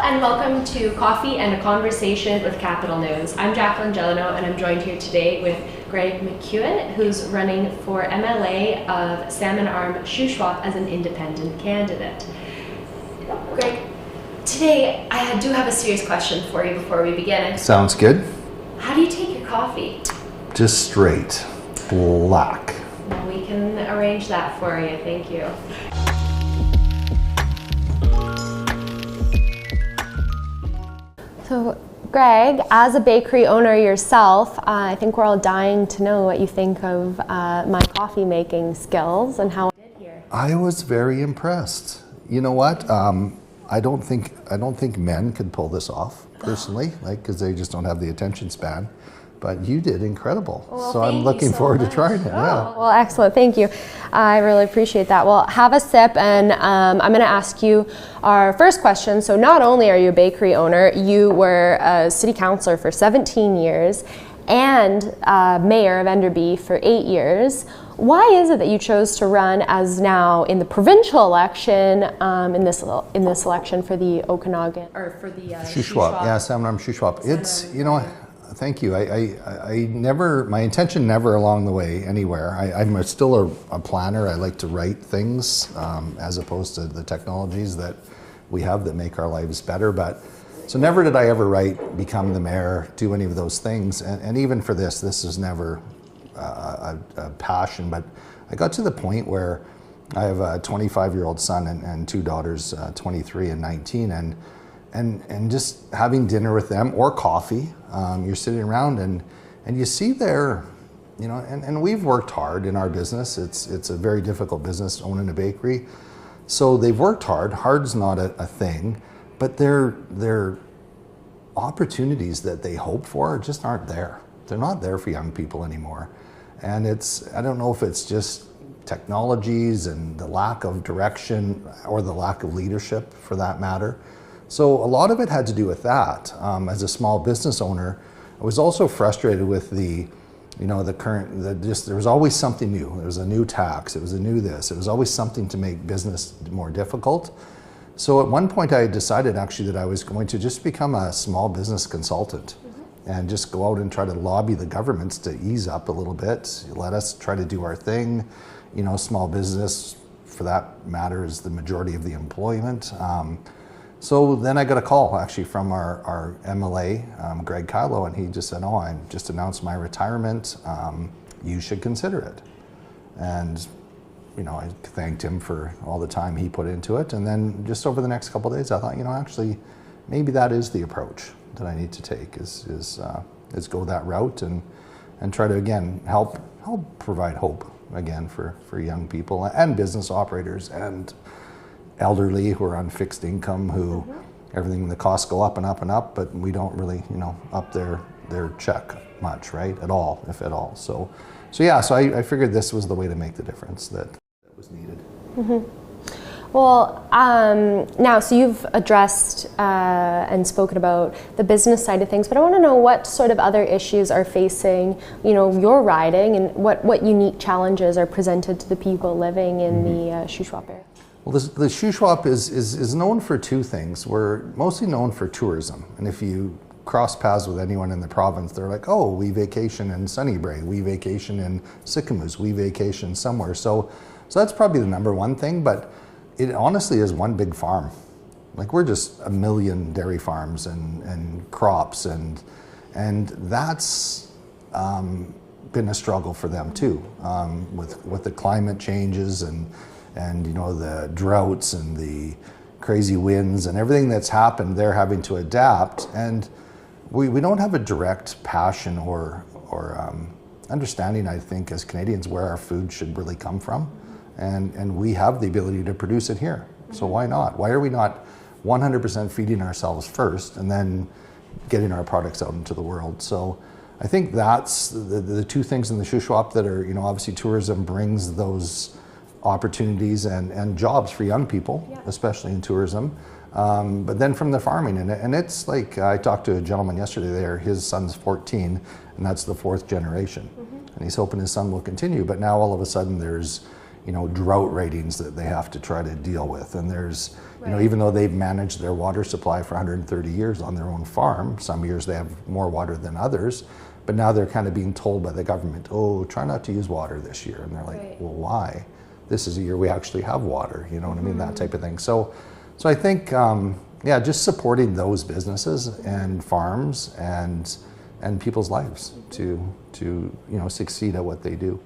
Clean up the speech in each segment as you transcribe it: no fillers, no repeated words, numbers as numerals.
and welcome to Coffee and a Conversation with Capital News. I'm Jacqueline Gelano and I'm joined here today with Greg McCune, who's running for MLA of Salmon Arm-Shuswap as an independent candidate. Greg, today I do have a serious question for you before we begin. Sounds good. How do you take your coffee? Just straight, black. Well, we can arrange that for you, thank you. So, Greg, as a bakery owner yourself, I think we're all dying to know what you think of my coffee making skills and how I did here. I was very impressed. You know what? I don't think men could pull this off personally, because they just don't have the attention span. But you did incredible. Well, so I'm looking forward to trying it. Yeah. Well, excellent. Thank you. I really appreciate that. Well, have a sip, and I'm going to ask you our first question. So not only are you a bakery owner, you were a city councillor for 17 years and mayor of Enderby for 8 years. Why is it that you chose to run as now in the provincial election in this election for the Okanagan or for the Shuswap? Yeah, Salmon Arm-Shuswap. It's, you know. Thank you. I never, my intention never along the way anywhere. I'm still a planner. I like to write things as opposed to the technologies that we have that make our lives better. But so never did I ever write, become the mayor, do any of those things. And even for this is never a passion. But I got to the point where I have a 25-year-old son and two daughters, 23 and 19, and just having dinner with them or coffee, you're sitting around and you see their, you know, and we've worked hard in our business. It's a very difficult business owning a bakery. So they've worked hard. Hard's not a thing, but their opportunities that they hope for just aren't there. They're not there for young people anymore. And I don't know if it's just technologies and the lack of direction or the lack of leadership for that matter. So a lot of it had to do with that. As a small business owner, I was also frustrated with there was always something new. There was a new tax, it was a new this, it was always something to make business more difficult. So at one point I decided actually that I was going to just become a small business consultant and just go out and try to lobby the governments to ease up a little bit, let us try to do our thing. You know, small business, for that matter, is the majority of the employment. So then I got a call actually from our MLA, Greg Kylo, and he just said, "Oh, I just announced my retirement. You should consider it." And you know, I thanked him for all the time he put into it. And then just over the next couple of days, I thought, you know, actually, maybe that is the approach that I need to take is go that route and try to again help provide hope again for young people and business operators and elderly who are on fixed income, who everything, the costs go up and up and up, but we don't really, you know, up their check much, right? At all, if at all. So I figured this was the way to make the difference that was needed. Mm-hmm. Well, now, so you've addressed and spoken about the business side of things, but I want to know what sort of other issues are facing, you know, your riding, and what unique challenges are presented to the people living in the Shuswap area. Well, the Shuswap is known for two things. We're mostly known for tourism, and if you cross paths with anyone in the province, they're like, "Oh, we vacation in Sunnybray, we vacation in Sycamoose, we vacation somewhere." So that's probably the number one thing, but it honestly is one big farm. Like, we're just a million dairy farms and crops, and that's been a struggle for them too, with the climate changes and you know, the droughts and the crazy winds and everything that's happened. They're having to adapt, and we don't have a direct passion or understanding, I think, as Canadians, where our food should really come from, and we have the ability to produce it here. So why not? Why are we not 100% feeding ourselves first and then getting our products out into the world? So I think that's the two things in the Shuswap that are, you know, obviously tourism brings those opportunities and jobs for young people, especially in tourism. But then from the farming, and it's like, I talked to a gentleman yesterday there, his son's 14, and that's the fourth generation. And he's hoping his son will continue, but now all of a sudden there's, drought ratings that they have to try to deal with. And there's, even though they've managed their water supply for 130 years on their own farm, some years they have more water than others, but now they're kind of being told by the government, oh, try not to use water this year. And they're like, well, why? This is a year we actually have water, you know what I mean? That type of thing. So I think, just supporting those businesses and farms and people's lives to succeed at what they do.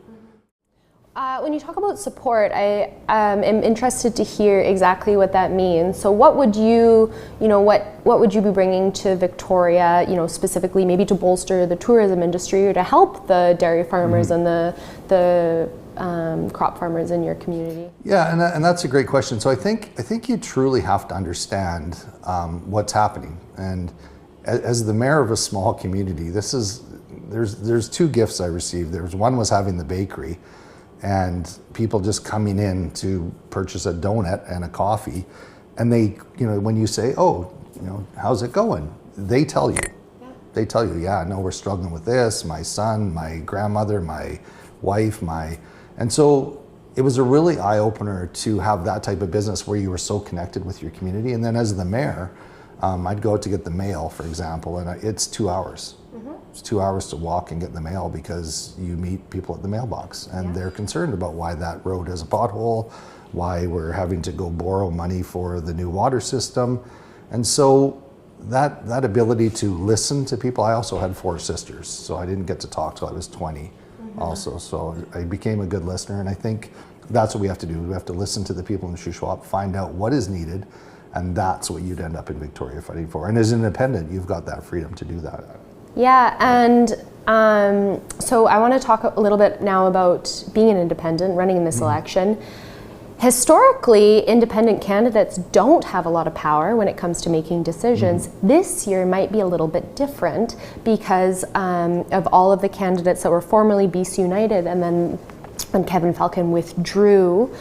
When you talk about support, I am interested to hear exactly what that means. So what would you would you be bringing to Victoria, specifically maybe to bolster the tourism industry or to help the dairy farmers and the crop farmers in your community? Yeah, and that's a great question. So I think you truly have to understand what's happening. And as the mayor of a small community, there's two gifts I received. One was having the bakery, and people just coming in to purchase a donut and a coffee, and they, when you say, oh, how's it going? They tell you. Yeah. They tell you, no, we're struggling with this. My son, my grandmother, my wife, and so it was a really eye-opener to have that type of business where you were so connected with your community. And then as the mayor, I'd go out to get the mail, for example, and it's 2 hours. It's 2 hours to walk and get the mail because you meet people at the mailbox, and they're concerned about why that road has a pothole, why we're having to go borrow money for the new water system. And so that ability to listen to people. I also had 4 sisters, so I didn't get to talk till I was 20 also. So I became a good listener, and I think that's what we have to do. We have to listen to the people in Shuswap, find out what is needed, and that's what you'd end up in Victoria fighting for. And as an independent, you've got that freedom to do that. Yeah, and so I want to talk a little bit now about being an independent, running in this election. Historically, independent candidates don't have a lot of power when it comes to making decisions. This year might be a little bit different because of all of the candidates that were formerly BC United, and then when Kevin Falcon withdrew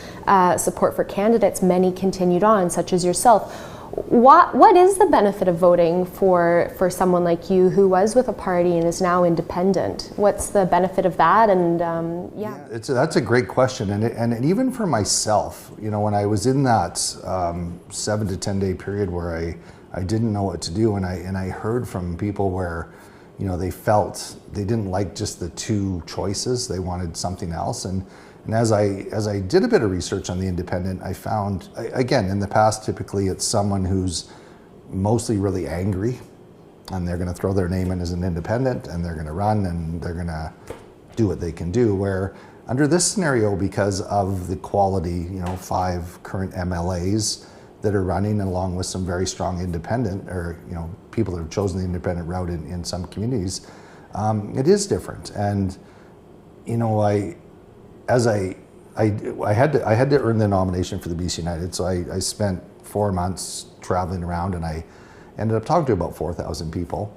support for candidates, many continued on, such as yourself. What is the benefit of voting for someone like you who was with a party and is now independent? What's the benefit of that? And that's a great question, and even for myself, when I was in that 7 to 10 day period where I didn't know what to do, and I heard from people where they felt they didn't like just the 2 choices, they wanted something else. And as I did a bit of research on the independent, I found, again, in the past, typically it's someone who's mostly really angry, and they're going to throw their name in as an independent, and they're going to run, and they're going to do what they can do. Where under this scenario, because of the quality, 5 current MLAs that are running, along with some very strong independent, or people that have chosen the independent route in some communities, it is different. And I had to earn the nomination for the BC United, so I spent 4 months traveling around, and I ended up talking to about 4,000 people.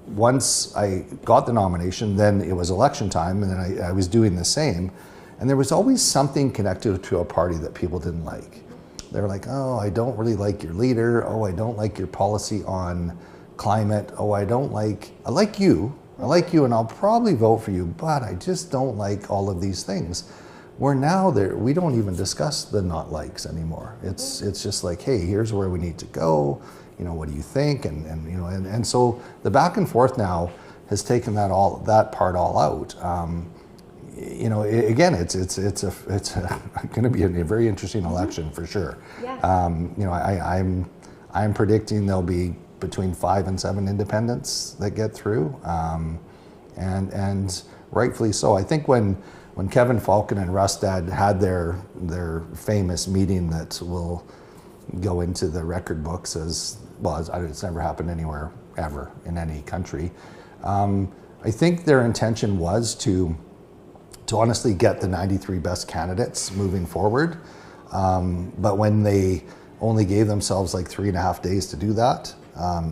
Once I got the nomination, then it was election time, and then I was doing the same, and there was always something connected to a party that people didn't like. They were like, oh, I don't really like your leader. Oh, I don't like your policy on climate. Oh, I like you. I like you, and I'll probably vote for you, but I just don't like all of these things. Where now we don't even discuss the not likes anymore. It's just like, hey, here's where we need to go. What do you think? And so the back and forth now has taken that part all out. Again, it's going to be a very interesting election for sure. Yeah. I'm predicting there'll be between 5 and 7 independents that get through, and rightfully so. I think when Kevin Falcon and Rustad had their famous meeting that will go into the record books as well, as it's never happened anywhere ever in any country. I think their intention was to honestly get the 93 best candidates moving forward, but when they only gave themselves like 3.5 days to do that,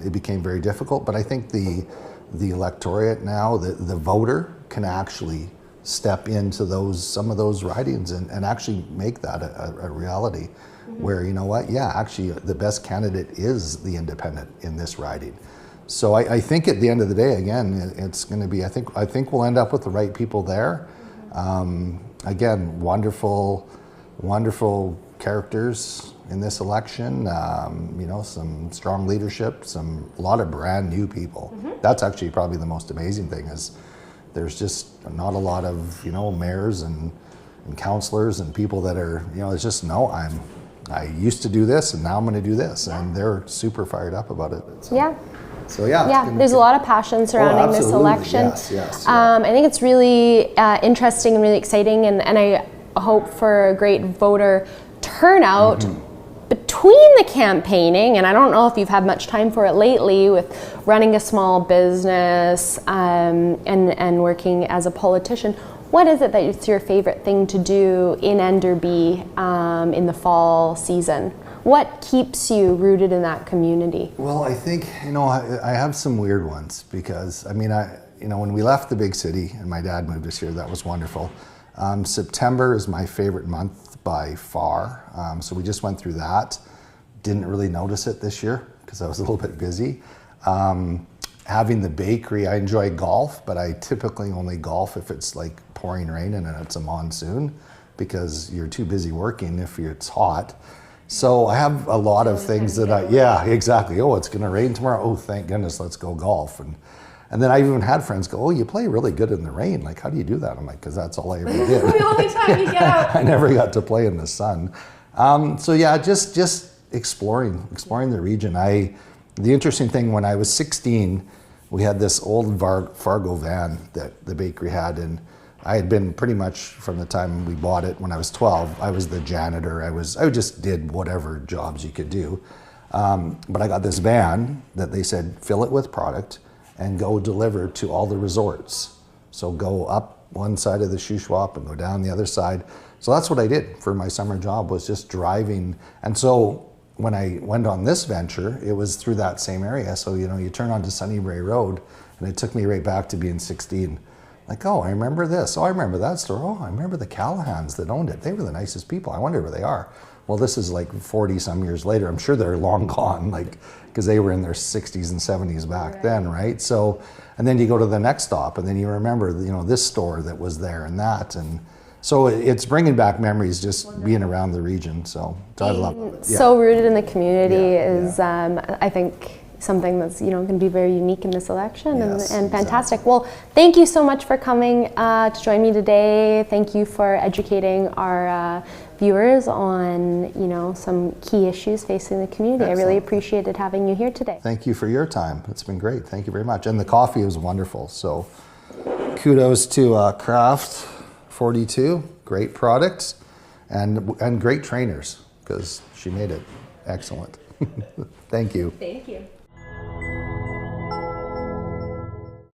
it became very difficult. But I think the electorate now, the voter, can actually step into some of those ridings and actually make that a reality. Where, actually the best candidate is the independent in this riding. So I think at the end of the day, again, it's going to be, I think we'll end up with the right people there. again, wonderful characters in this election. You know, some strong leadership, a lot of brand new people. That's actually probably the most amazing thing is there's just not a lot of, you know, mayors and councillors and people that are, you know, it's just, no, I used to do this and now I'm going to do this. And they're super fired up about it. So. Yeah. So yeah, there's a lot of passion surrounding this election. Yes. I think it's really interesting and really exciting, and I hope for a great voter turnout between the campaigning. And I don't know if you've had much time for it lately with running a small business and working as a politician. What is it that it's your favorite thing to do in Enderby in the fall season? What keeps you rooted in that community? Well, I think, you know, I have some weird ones because, I mean, you know, when we left the big city and my dad moved us here, that was wonderful. September is my favorite month by far. So we just went through that. Didn't really notice it this year because I was a little bit busy. Having the bakery, I enjoy golf, but I typically only golf if it's like pouring rain and it's a monsoon because you're too busy working if it's hot. So I have a lot of things that yeah, exactly. Oh, it's going to rain tomorrow. Oh, thank goodness, let's go golf. And then I've even had friends go, oh, you play really good in the rain. Like, how do you do that? I'm like, because that's all I ever did. The only time you get out. I never got to play in the sun. So yeah, just exploring the region. The interesting thing, when I was 16, we had this old Fargo van that the bakery had, and I had been pretty much from the time we bought it when I was 12, I was the janitor. I just did whatever jobs you could do. But I got this van that they said, fill it with product and go deliver to all the resorts. So go up one side of the Shuswap and go down the other side. So that's what I did for my summer job, was just driving. And so when I went on this venture, it was through that same area. So, you know, you turn onto Sunnybrae Road and it took me right back to being 16. Like, oh, I remember this. Oh, I remember that store. Oh, I remember the Callahans that owned it. They were the nicest people. I wonder where they are. Well, this is like 40 some years later. I'm sure they're long gone, like, because they were in their 60s and 70s back then, right? So, and then you go to the next stop and then you remember, you know, this store that was there and that. And so it's bringing back memories just being around the region. So I love it. Yeah. So rooted in the community is, I think, something that's, you know, going to be very unique in this election and fantastic. Well, thank you so much for coming to join me today. Thank you for educating our viewers on, you know, some key issues facing the community. Excellent. I really appreciated having you here today. Thank you for your time. It's been great. Thank you very much. And the coffee was wonderful. So kudos to Craft 42. Great products and great trainers, because she made it excellent. Thank you. Thank you.